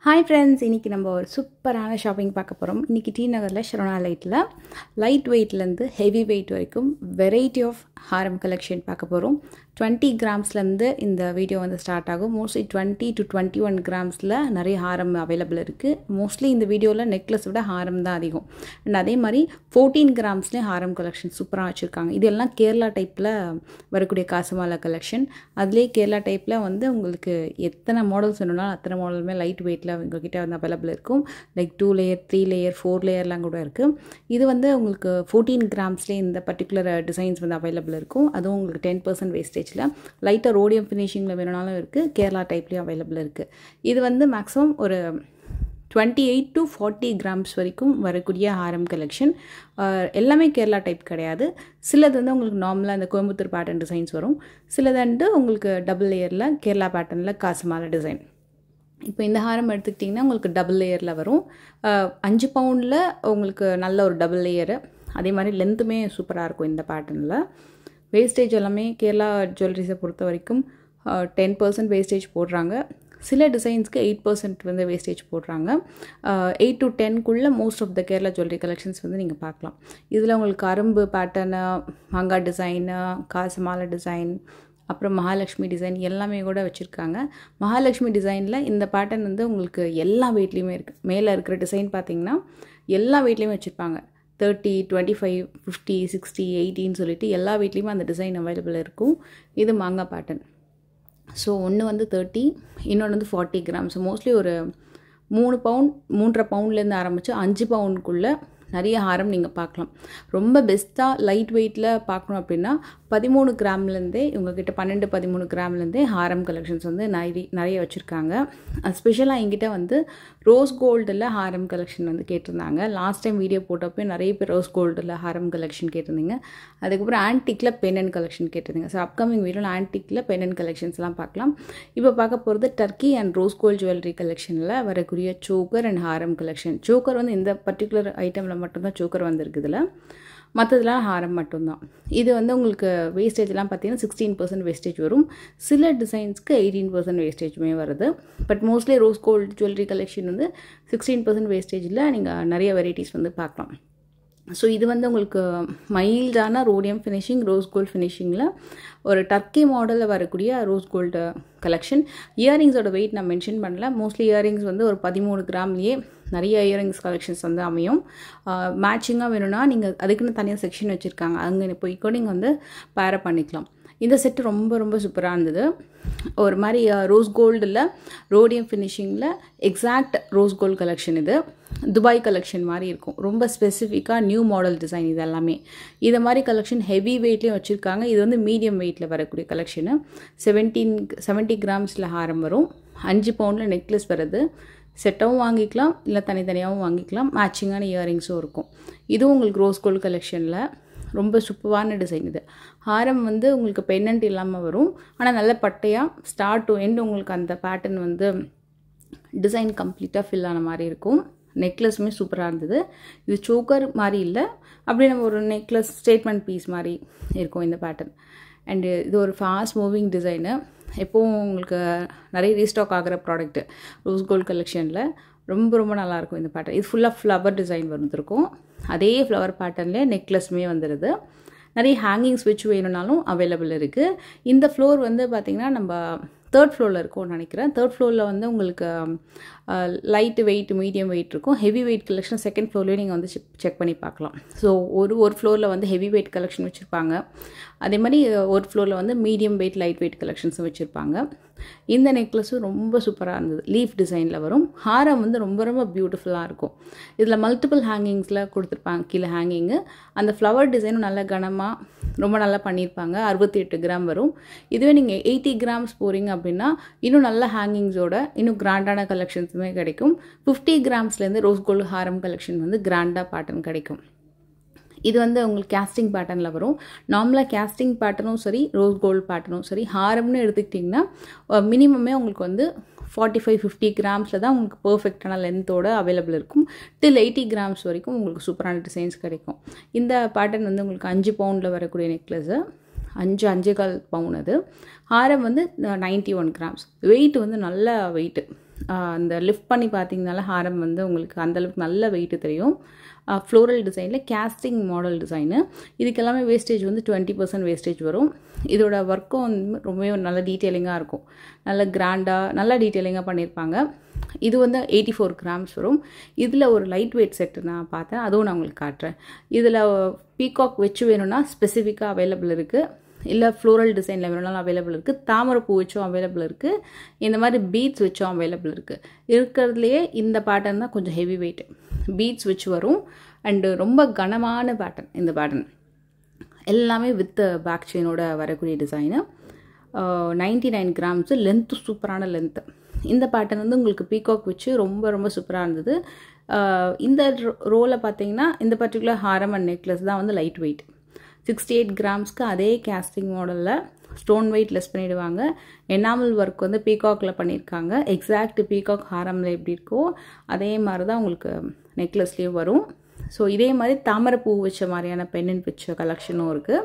Hi friends, இன்னைக்கு நம்ம ஒரு சூப்பரான ஷாப்பிங் பார்க்க போறோம். இன்னைக்கு டி நகர்ல ஷரோனா லைட்ல லைட் வெயிட்ல இருந்து ஹெவி வெயிட் வரைக்கும் வெரைட்டி ஆஃப் ஹாரம் கலெக்ஷன் பார்க்க போறோம். 20 கிராம்ஸ்ல இருந்து இந்த வீடியோ வந்து ஸ்டார்ட் ஆகும். மோஸ்ட்லி 20 to 21 கிராம்ஸ்ல நிறைய ஹாரம் அவைலபிள் இருக்கு. மோஸ்ட்லி இந்த வீடியோல நெக்லஸ் விட ஹாரம் தான் அதிகம். அண்ட் அதே மாதிரி 14 கிராம்ஸ்ல ஹாரம் கலெக்ஷன் சூப்பரா வச்சிருக்காங்க. இதெல்லாம் கேரளா டைப்ல வரக்கூடிய காசுமாலா கலெக்ஷன். அதுலயே கேரளா டைப்ல வந்து உங்களுக்கு எத்தனை மாடல்ஸ் வேணும்னா அத்தனை மாடலுமே லைட் வெயிட்ல உங்ககிட்ட வந்து அவைலபிள் இருக்கும். லைக் 2 லேயர் 3 லேயர் 4 லேயர்லாம் கூட இருக்குது. இது வந்து உங்களுக்கு 14 கிராம்ஸ்லேயே இந்த பர்டிகுலர் டிசைன்ஸ் வந்து அவைலபிள் இருக்கும். அதுவும் உங்களுக்கு 10% வேஸ்டேஜில் லைட்டாக ரோடியம் ஃபினிஷிங்கில் வேணும்னாலும் இருக்குது. கேரளா டைப்லேயும் அவைலபிள் இருக்குது. இது வந்து மேக்ஸிமம் ஒரு 28 to 40 கிராம்ஸ் வரைக்கும் வரக்கூடிய ஹாரம் கலெக்ஷன். எல்லாமே கேரளா டைப் கிடையாது. சிலது வந்து உங்களுக்கு நார்மலாக இந்த கோயம்புத்தூர் பேட்டர்ன் டிசைன்ஸ் வரும். சிலது வந்து உங்களுக்கு டபுள் லேயரில் கேரளா பேட்டர்னில் காசுமாலா டிசைன். இப்போ இந்த ஹாரம் எடுத்துக்கிட்டிங்கன்னா உங்களுக்கு டபுள் லேயரில் வரும். 5 பவுண்டில் உங்களுக்கு நல்ல ஒரு டபுள் லேயரு. அதே மாதிரி லென்த்துமே சூப்பராக இருக்கும் இந்த பேட்டர்னில். வேஸ்டேஜ் எல்லாமே கேரளா ஜுவல்லரிஸை பொறுத்த வரைக்கும் 10% வேஸ்டேஜ் போடுறாங்க. சில டிசைன்ஸ்க்கு 8% வந்து வேஸ்டேஜ் போடுறாங்க. 8 to 10க்குள்ளே most of the Kerala jewellery collections வந்து நீங்கள் பார்க்கலாம். இதில் உங்களுக்கு அரும்பு பேட்டர்னு, மாங்காய் டிசைனு, காசுமாலா டிசைன், அப்புறம் மகாலட்சுமி டிசைன் எல்லாமே கூட வச்சுருக்காங்க. மகாலட்சுமி டிசைனில் இந்த பேட்டர்ன் வந்து உங்களுக்கு எல்லா வெயிட்லேயுமே இருக்குது. மேலே இருக்கிற டிசைன் பார்த்தீங்கன்னா எல்லா வெயிட்லேயுமே வச்சுருப்பாங்க. 30, 25, 50, 60, 80ன்னு சொல்லிட்டு எல்லா வெயிட்லேயுமே அந்த டிசைன் அவைலபிள் இருக்கும். இது மாங்காய் பேட்டர்ன். ஸோ ஒன்று வந்து 30, இன்னொன்று வந்து 40 கிராம்ஸ். மோஸ்ட்லி ஒரு 3 பவுண்ட் 3.5 பவுண்ட்லேருந்து ஆரம்பித்து 5 பவுண்டுக்குள்ளே நிறைய ஹாரம் நீங்கள் பார்க்கலாம். ரொம்ப பெஸ்ட்டாக லைட் வெயிட்டில் பார்க்கணும் அப்படின்னா 13 கிராம்லேருந்தே உங்கள்கிட்ட 12-13 கிராம்லேருந்தே ஹாரம் கலெக்ஷன்ஸ் வந்து நிறைய வச்சுருக்காங்க. ஸ்பெஷலாக எங்கிட்ட வந்து ரோஸ் கோல்டில் ஹாரம் கலெக்ஷன் வந்து கேட்டிருந்தாங்க. லாஸ்ட் டைம் வீடியோ போட்டப்போ நிறைய பேர் ரோஸ் கோல்டில் ஹாரம் கலெக்ஷன் கேட்டிருந்தீங்க. அதுக்கப்புறம் ஆன்டிக்கில் பென்னன் கலெக்ஷன் கேட்டிருந்தீங்க. ஸோ அப்கமிங் வீடியோவில் ஆன்டிக்கில் பென்னன் கலெக்ஷன்ஸ்லாம் பார்க்கலாம். இப்போ பார்க்க போகிறது Turkey and rose gold jewellery கலெக்ஷனில் வரக்கூடிய சோக்கர் அண்ட் ஹாரம் கலெக்ஷன். சோக்கர் வந்து இந்த பர்டிகுலர் ஐட்டமில் மட்டும்தான் சோக்கர் வந்திருக்குதுல, மற்றதுலாம் ஹாரம் மட்டும்தான். இது வந்து உங்களுக்கு வேஸ்டேஜ்லாம் பார்த்தீங்கன்னா 16% வேஸ்டேஜ் வரும். சில டிசைன்ஸ்க்கு 18% வேஸ்டேஜுமே வருது. But mostly rose gold jewellery collection வந்து 16% வேஸ்டேஜில் நீங்கள் நிறைய வெரைட்டிஸ் வந்து பார்க்கலாம். ஸோ இது வந்து உங்களுக்கு மைல்டான ரோடியம் ஃபினிஷிங், ரோஸ் கோல்டு ஃபினிஷிங்கில் ஒரு டர்க்கி மாடலில் வரக்கூடிய ரோஸ் கோல்டு கலெக்ஷன். இயரிங்ஸோட வெயிட் நான் மென்ஷன் பண்ணல. மோஸ்ட்லி இயரிங்ஸ் வந்து ஒரு 13 கிராம்லேயே நிறைய இயரிங்ஸ் கலெக்ஷன்ஸ் வந்து அமையும். மேட்சிங்காக வேணும்னா நீங்கள் அதுக்குன்னு தனியாக செக்ஷன் வச்சுருக்காங்க. அங்கே போய்க்கோ நீங்கள் வந்து பேர பண்ணிக்கலாம். இந்த செட்டு ரொம்ப ரொம்ப சூப்பராக இருந்தது. ஒரு மாதிரி ரோஸ் கோல்டில் ரோடியம் ஃபினிஷிங்கில் எக்ஸாக்ட் ரோஸ் கோல்டு கலெக்ஷன். இது துபாய் கலெக்ஷன் மாதிரி இருக்கும். ரொம்ப ஸ்பெசிஃபிக்காக நியூ மாடல் டிசைன் இது எல்லாமே. இதை மாதிரி கலெக்ஷன் ஹெவி வெயிட்லேயும் வச்சுருக்காங்க. இது வந்து மீடியம் வெயிட்டில் வரக்கூடிய கலெக்ஷனு. 70 கிராம்ஸில் ஹாரம் வரும். 5 பவுண்டில் நெக்லஸ் வருது. செட்டாகவும் வாங்கிக்கலாம், இல்லை தனித்தனியாகவும் வாங்கிக்கலாம். மேட்சிங்கான இயரிங்ஸும் இருக்கும். இதுவும் உங்களுக்கு ரோஸ் கோல்டு கலெக்ஷனில் ரொம்ப சூப்பரான டிசைன். இது ஹாரம் வந்து உங்களுக்கு பென்னண்ட் இல்லாமல் வரும். ஆனால் நல்ல பட்டையாக ஸ்டார்ட் டு எண்ட் உங்களுக்கு அந்த பேட்டர்ன் வந்து டிசைன் கம்ப்ளீட்டாக ஃபில் ஆன மாதிரி இருக்கும். நெக்லஸுமே சூப்பராக இருந்தது. இது சோக்கர் மாதிரி இல்லை, அப்படியே நம்ம ஒரு நெக்லஸ் ஸ்டேட்மெண்ட் பீஸ் மாதிரி இருக்கும் இந்த பேட்டர்ன். அண்டு இது ஒரு ஃபாஸ்ட் மூவிங் டிசைனு. எப்போவும் உங்களுக்கு நிறைய ரீஸ்டாக் ஆகிற ப்ராடக்ட்டு ரோஸ் கோல்டு கலெக்ஷனில் ரொம்ப ரொம்ப நல்லாயிருக்கும் இந்த பேட்டர்ன். இது ஃபுல்லாக ஃப்ளவர் டிசைன் வந்துருக்கும். அதே ஃப்ளவர் பேட்டர்ன்லேயே நெக்லஸுமே வந்துடுது. நிறைய ஹேங்கிங் ஸ்விட்ச் வேணும்னாலும் அவைலபிள் இருக்குது. இந்த ஃப்ளோர் வந்து பார்த்திங்கன்னா நம்ம 3rd ஃப்ளோரில் இருக்கும்னு நினைக்கிறேன். 3rd ஃப்ளோரில் வந்து உங்களுக்கு லைட் வெயிட், மீடியம் வெயிட் இருக்கும். ஹெவி வெயிட் கலெக்ஷன் 2nd ஃப்ளோர்லேயே நீங்கள் வந்து செக் பண்ணி பார்க்கலாம். ஸோ ஒரு ஃப்ளோரில் வந்து ஹெவி வெயிட் கலெக்ஷன் வச்சுருப்பாங்க. அதே மாதிரி ஒரு ஃப்ளோரில் வந்து மீடியம் வெயிட், லைட் வெயிட் கலெக்ஷன்ஸும் வச்சுருப்பாங்க. இந்த நெக்லஸும் ரொம்ப சூப்பராக இருந்தது. லீஃப் டிசைனில் வரும். ஹாரம் வந்து ரொம்ப ரொம்ப பியூட்டிஃபுல்லாக இருக்கும். இதில் மல்டிபிள் ஹேங்கிங்ஸில் கொடுத்துருப்பாங்க. கீழே ஹேங்கிங்கு அந்த ஃப்ளவர் டிசைனும் நல்ல கனமாக ரொம்ப நல்லா பண்ணியிருப்பாங்க. 68 கிராம் வரும். இதுவே நீங்கள் 80 கிராம்ஸ் போகிறீங்க அப்படின்னா இன்னும் நல்ல ஹேங்கிங்ஸோட இன்னும் கிராண்டான கலெக்ஷன்ஸுமே கிடைக்கும். 50 கிராம்ஸ்லேருந்து ரோஸ் கோல்டு ஹாரம் கலெக்ஷன் வந்து கிராண்டாக பேட்டர்ன் கிடைக்கும். இது வந்து உங்களுக்கு கேஸ்டிங் பேட்டர்னில் வரும். நார்மலாக கேஸ்டிங் பேட்டர்னும் சரி, ரோஸ் கோல்டு பேட்டர்னும் சரி, ஹாரம்னு எடுத்துக்கிட்டிங்கன்னா மினிமமே உங்களுக்கு வந்து 45-50 கிராம்ஸில் தான் உங்களுக்கு பர்ஃபெக்டான லென்த்தோடு அவைலபிள் இருக்கும். டில் 80 கிராம்ஸ் வரைக்கும் உங்களுக்கு சூப்பரான டிசைன்ஸ் கிடைக்கும். இந்த பேட்டர்ன் வந்து உங்களுக்கு 5 பவுண்டில் வரக்கூடிய நெக்லஸு, 5.25 பவுன். அது ஹாரம் வந்து 91 கிராம்ஸ். வெயிட் வந்து நல்ல வெயிட்டு. அந்த லிஃப்ட் பண்ணி பார்த்தீங்கனால ஹாரம் வந்து உங்களுக்கு அந்தளவுக்கு நல்ல வெயிட்டு தெரியும். ஃப்ளோரல் டிசைனில் கேஸ்டிங் மாடல் டிசைனு. இதுக்கு எல்லாமே வேஸ்டேஜ் வந்து 20% வேஸ்டேஜ் வரும். இதோட ஒர்க்கும் வந்து ரொம்பவே நல்ல டீட்டெயிலிங்காக இருக்கும். நல்ல கிராண்டாக நல்ல டீட்டெயிலிங்காக பண்ணியிருப்பாங்க. இது வந்து 84 கிராம்ஸ் வரும். இதில் ஒரு லைட் வெயிட் செட்டு நான் பார்த்தேன், அதுவும் நான் உங்களுக்கு காட்டுறேன். இதில் பீகாக் வச்சு வேணும்னா ஸ்பெசிஃபிக்காக அவைலபிள் இருக்குது, இல்லை ஃப்ளோரல் டிசைனில் வேணும்னாலும் அவைலபிள் இருக்குது, தாமரைப்பூ வச்சும் அவைலபிள் இருக்குது, இந்த மாதிரி பீட்ஸ் வச்சும் அவைலபிள் இருக்குது. இருக்கிறதுலையே இந்த பேட்டர்ன் தான் கொஞ்சம் ஹெவி வெயிட், பீட்ஸ் வச்சு வரும். அண்டு ரொம்ப கனமான பேட்டர்ன். இந்த பேட்டர்ன் எல்லாமே வித் பேக் செயினோட வரக்கூடிய டிசைனு. 99 கிராம்ஸு. லென்த்து சூப்பரான லென்த்து. இந்த பேட்டர்ன் வந்து உங்களுக்கு பீகாக் வச்சு ரொம்ப ரொம்ப சூப்பராக இருந்தது. இந்த ரோவில் பார்த்தீங்கன்னா இந்த பர்டிகுலர் ஹாரம் அண்ட் நெக்லஸ் தான் வந்து லைட் வெயிட். 68 கிராம்ஸ்க்கு அதே கேஸ்டிங் மாடலில் ஸ்டோன் வெயிட் லெஸ் பண்ணிவிடுவாங்க. எனாமல் ஒர்க் வந்து பீகாக்கில் பண்ணியிருக்காங்க. எக்ஸாக்ட் பீகாக் ஹாரமில் எப்படி இருக்கோ அதே மாதிரி தான் உங்களுக்கு நெக்லஸ்லேயும் வரும். ஸோ இதே மாதிரி தாமரை பூ வச்ச மாதிரியான பெண்ணன் வச்ச கலெக்ஷனும் இருக்குது.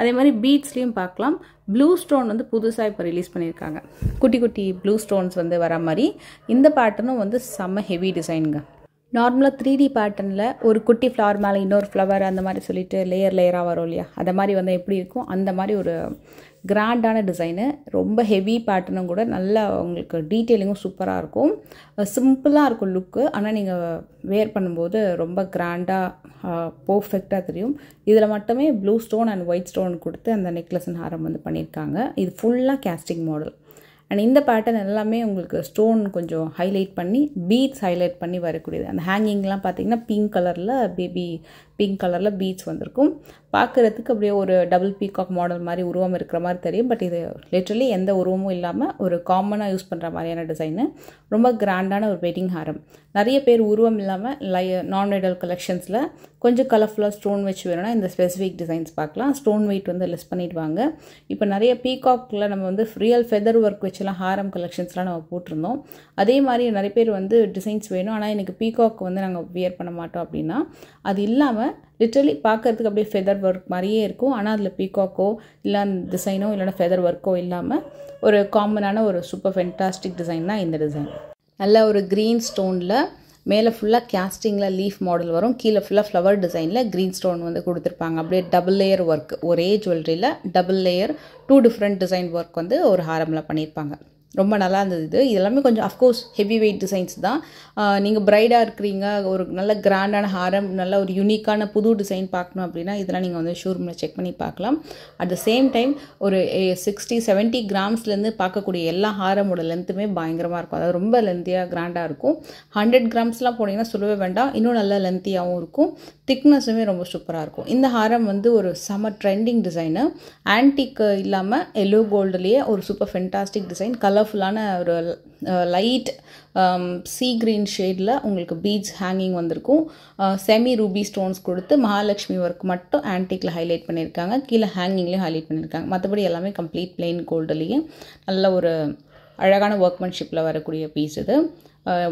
அதே மாதிரி பீட்ஸ்லேயும் பார்க்கலாம். ப்ளூ ஸ்டோன் வந்து புதுசாக இப்போ ரிலீஸ் பண்ணியிருக்காங்க. குட்டி குட்டி ப்ளூ ஸ்டோன்ஸ் வந்து வர மாதிரி இந்த பேட்டர்னும் வந்து செம்ம ஹெவி டிசைனுங்க. நார்மலாக 3D பேட்டர்னில் ஒரு குட்டி ஃப்ளவர் மேலே இன்னொரு ஃப்ளவர் அந்த மாதிரி சொல்லிட்டு லேயராக வரும் இல்லையா, அதை மாதிரி வந்து எப்படி இருக்கும் அந்த மாதிரி ஒரு கிராண்டான டிசைனு. ரொம்ப ஹெவி பேட்டர்னும் கூட நல்லா உங்களுக்கு டீட்டெயிலிங்கும் சூப்பராக இருக்கும். சிம்பிளாக இருக்கும் லுக்கு, ஆனால் நீங்கள் வேர் பண்ணும்போது ரொம்ப கிராண்டாக பர்ஃபெக்டாக தெரியும். இதில் மட்டுமே blue stone and white stone கொடுத்து அந்த நெக்லஸ் அண்ட் ஹாரம் வந்து பண்ணியிருக்காங்க. இது ஃபுல்லாக கேஸ்டிங் மாடல். அண்ட் இந்த பேட்டர்ன் எல்லாமே உங்களுக்கு ஸ்டோன் கொஞ்சம் ஹைலைட் பண்ணி பீட்ஸ் ஹைலைட் பண்ணி வரக்கூடியது. அந்த ஹேங்கிங்லாம் பார்த்தீங்கன்னா பிங்க் கலரில் பேபி பிங்க் கலரில் பீட்ஸ் வந்திருக்கும். பார்க்குறதுக்கு அப்படியே ஒரு டபுள் பீகாக் மாடல் மாதிரி உருவம் இருக்கிற மாதிரி தெரியும். பட் இது லிட்ரலி எந்த உருவமும் இல்லாமல் ஒரு காமனாக யூஸ் பண்ணுற மாதிரியான டிசைனு. ரொம்ப கிராண்டான ஒரு வெட்டிங் ஹாரம். நிறைய பேர் உருவம் இல்லாமல் நான் ஐடல் கலெக்ஷன்ஸில் கொஞ்சம் கலர்ஃபுல்லாக ஸ்டோன் வச்சு வேணும்னா இந்த ஸ்பெசிஃபிக் டிசைன்ஸ் பார்க்கலாம். ஸ்டோன் வெயிட் வந்து லெஸ் பண்ணிடுவாங்க. இப்போ நிறைய பீகாக்கில் நம்ம வந்து ரியல் ஃபெதர் ஒர்க் வச்சுலாம் ஹாரம் கலெக்ஷன்ஸ்லாம் நம்ம போட்டிருந்தோம். அதே மாதிரி நிறைய பேர் வந்து டிசைன்ஸ் வேணும், ஆனால் எனக்கு பீகாக் வந்து நாங்கள் வியர் பண்ண மாட்டோம் அப்படின்னா அது இல்லாமல் லிட்டரலி பார்க்கறதுக்கு அப்படியே ஃபெதர் ஒர்க் மாதிரியே இருக்கும். ஆனால் அதில் பீகாக்கோ இல்லை அந்த டிசைனோ இல்லைனா ஃபெதர் ஒர்க்கோ இல்லாமல் ஒரு காமனான ஒரு சூப்பர் ஃபென்டாஸ்டிக் டிசைன் தான் இந்த டிசைன். நல்ல ஒரு க்ரீன் ஸ்டோனில் மேலே ஃபுல்லாக கேஸ்டிங்கில் லீஃப் மாடல் வரும், கீழே ஃபுல்லாக ஃப்ளவர் டிசைனில் க்ரீன் ஸ்டோன் வந்து கொடுத்துருப்பாங்க. அப்படியே டபுள் லேயர் ஒர்க், ஒரே ஜுவல்லரியில் double layer 2 different design work வந்து ஒரு ஹாரமில் பண்ணியிருப்பாங்க. ரொம்ப நல்லா இருந்தது. இது எல்லாமே கொஞ்சம் அஃப்கோர்ஸ் ஹெவி வெயிட் டிசைன்ஸ் தான். நீங்கள் ப்ரைடாக இருக்கிறீங்க, ஒரு நல்ல கிராண்டான ஹாரம், நல்ல ஒரு யூனிக்கான புது டிசைன் பார்க்கணும் அப்படின்னா இதெல்லாம் நீங்கள் வந்து ஷோரூமில் செக் பண்ணி பார்க்கலாம். அட் த சேம் டைம் ஒரு 60-70 கிராம்ஸ்லேருந்து பார்க்கக்கூடிய எல்லா ஹாரமோட லென்த்துமே பயங்கரமாக இருக்கும். அதாவது ரொம்ப லென்த்தியாக கிராண்டாக இருக்கும். 100 கிராம்ஸ்லாம் போனீங்கன்னா சொல்லவே வேண்டாம், இன்னும் நல்லா லென்த்தியாகவும் இருக்கும். திக்னஸுமே ரொம்ப சூப்பராக இருக்கும். இந்த ஹாரம் வந்து ஒரு செம ட்ரெண்டிங் டிசைனு. ஆன்டிக் இல்லாமல் எல்லோ கோல்டுலேயே ஒரு சூப்பர் ஃபென்டாஸ்டிக் டிசைன். கலர்ஃபுல்லான ஒரு லைட் சீ க்ரீன் ஷேடில் உங்களுக்கு பீட்ஸ் ஹேங்கிங் வந்திருக்கும். செமி ரூபி ஸ்டோன்ஸ் கொடுத்து மகாலட்சுமி ஒர்க் மட்டும் ஆன்டிக்கில் ஹைலைட் பண்ணியிருக்காங்க. கீழே ஹேங்கிங்லேயும் ஹைலைட் பண்ணியிருக்காங்க. மற்றபடி எல்லாமே கம்ப்ளீட் பிளெயின் கோல்டுலேயே நல்ல ஒரு அழகான ஒர்க்மேன்ஷிப்பில் வரக்கூடிய பீஸ் இது.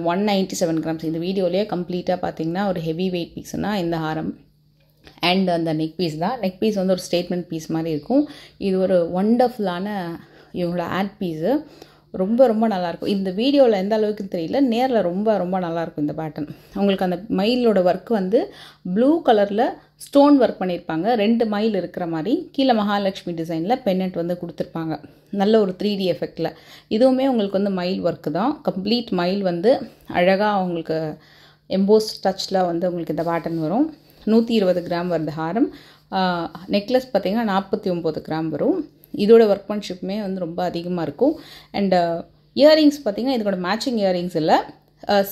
197 கிராம்ஸ். இந்த வீடியோலேயே கம்ப்ளீட்டாக பார்த்தீங்கன்னா ஒரு ஹெவி வெயிட் பீஸ்னால் இந்த ஹாரம் அண்ட் அந்த நெக் பீஸ் தான். நெக் பீஸ் வந்து ஒரு ஸ்டேட்மெண்ட் பீஸ் மாதிரி இருக்கும். இது ஒரு ஒண்டர்ஃபுல்லான இவங்களோட ஆட் பீஸு. ரொம்ப ரொம்ப நல்லாயிருக்கும். இந்த வீடியோவில் எந்த அளவுக்குன்னு தெரியல, நேரில் ரொம்ப ரொம்ப நல்லாயிருக்கும் இந்த பேட்டர்ன். உங்களுக்கு அந்த மயிலோட ஒர்க் வந்து ப்ளூ கலரில் ஸ்டோன் ஒர்க் பண்ணியிருப்பாங்க, 2 மயில் இருக்கிற மாதிரி. கீழே மகாலட்சுமி டிசைனில் பென்னட் வந்து கொடுத்துருப்பாங்க, நல்ல ஒரு 3D எஃபெக்டில். இதுவுமே உங்களுக்கு வந்து மயில் ஒர்க்கு தான். கம்ப்ளீட் மயில் வந்து அழகாக உங்களுக்கு எம்போஸ் டச்சில் வந்து உங்களுக்கு இந்த பேட்டர்ன் வரும். 120 கிராம் வருது ஹாரம். நெக்லஸ் பார்த்திங்கன்னா 49 கிராம் வரும். இதோட ஒர்க்மேன்ஷிப்புமே வந்து ரொம்ப அதிகமாக இருக்கும். அண்ட் இயரிங்ஸ் பார்த்திங்கன்னா இதோட மேட்சிங் இயரிங்ஸ் இல்லை,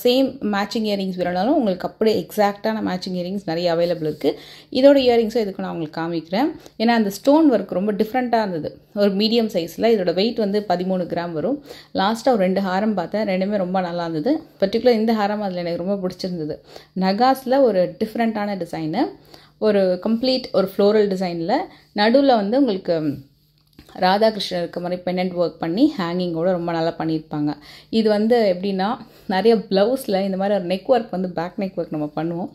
சேம் மேட்சிங் இயரிங்ஸ் வேணுனாலும் உங்களுக்கு அப்படியே எக்ஸாக்டான மேட்சிங் இயரிங்ஸ் நிறைய அவைலபிள் இருக்குது. இதோட இயரிங்ஸும் இதுக்கு நான் உங்களுக்கு காமிக்கிறேன். ஏன்னா அந்த ஸ்டோன் ஒர்க் ரொம்ப டிஃப்ரெண்ட்டாக இருந்தது. ஒரு மீடியம் சைஸில் இதோட வெயிட் வந்து 13 கிராம் வரும். லாஸ்ட்டாக ஒரு 2 ஹாரம் பார்த்தேன், ரெண்டுமே ரொம்ப நல்லா இருந்தது. பர்டிகுலர் இந்த ஹாரம் அதில் எனக்கு ரொம்ப பிடிச்சிருந்தது. நகாஸில் ஒரு டிஃப்ரெண்ட்டான டிசைனு, ஒரு கம்ப்ளீட் ஒரு ஃப்ளோரல் டிசைனில் நடுவில் வந்து உங்களுக்கு ராதாகிருஷ்ணன் இருக்க மாதிரி பென்னண்ட் ஒர்க் பண்ணி ஹேங்கிங்கோட ரொம்ப நல்லா பண்ணியிருப்பாங்க. இது வந்து எப்படின்னா நிறைய ப்ளவுஸில் இந்த மாதிரி ஒரு நெக் ஒர்க் வந்து பேக் நெக் ஒர்க் நம்ம பண்ணுவோம்.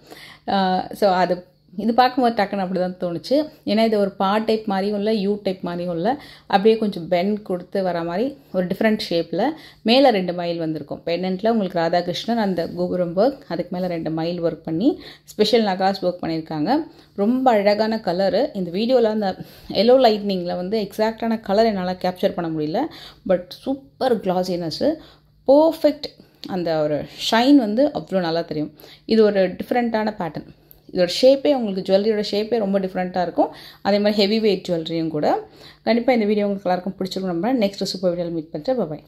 ஸோ அது இது பார்க்கும்போது டக்குன்னு அப்படி தான் தோணுச்சு. ஏன்னா இது ஒரு பா டைப் மாதிரியும் இல்லை, யூ டைப் மாதிரியும் இல்லை, அப்படியே கொஞ்சம் பெண்ட் கொடுத்து வர மாதிரி ஒரு டிஃப்ரெண்ட் ஷேப்பில். மேலே 2 மயில் வந்திருக்கும். பெண்டன்ட்டில் உங்களுக்கு ராதாகிருஷ்ணன் அந்த கோபுரம் ஒர்க், அதுக்கு மேலே 2 மயில் ஒர்க் பண்ணி ஸ்பெஷல் நகாஸ் ஒர்க் பண்ணியிருக்காங்க. ரொம்ப அழகான கலரு. இந்த வீடியோவில் அந்த எல்லோ லைட்னிங்கில் வந்து எக்ஸாக்டான கலர் என்னால் கேப்சர் பண்ண முடியல. But super classiness, perfect. அந்த ஒரு ஷைன் வந்து அவ்வளோ நல்லா தெரியும். இது ஒரு டிஃப்ரெண்ட்டான பேட்டர்ன். இதோட ஷேப்பே உங்களுக்கு ஜுவல்லரியோட ஷேப்பே ரொம்ப டிஃப்ரெண்ட்டாக இருக்கும். அதே மாதிரி ஹெவி வெயிட் ஜுவல்லரியும் கூட. கண்டிப்பாக இந்த வீடியோ உங்களுக்கு எல்லாருக்கும் பிடிச்சிருக்கும். நம்ம நெக்ஸ்ட் சூப்பர் வீடியோவில் மீட் பண்ணுறேன். பாய்.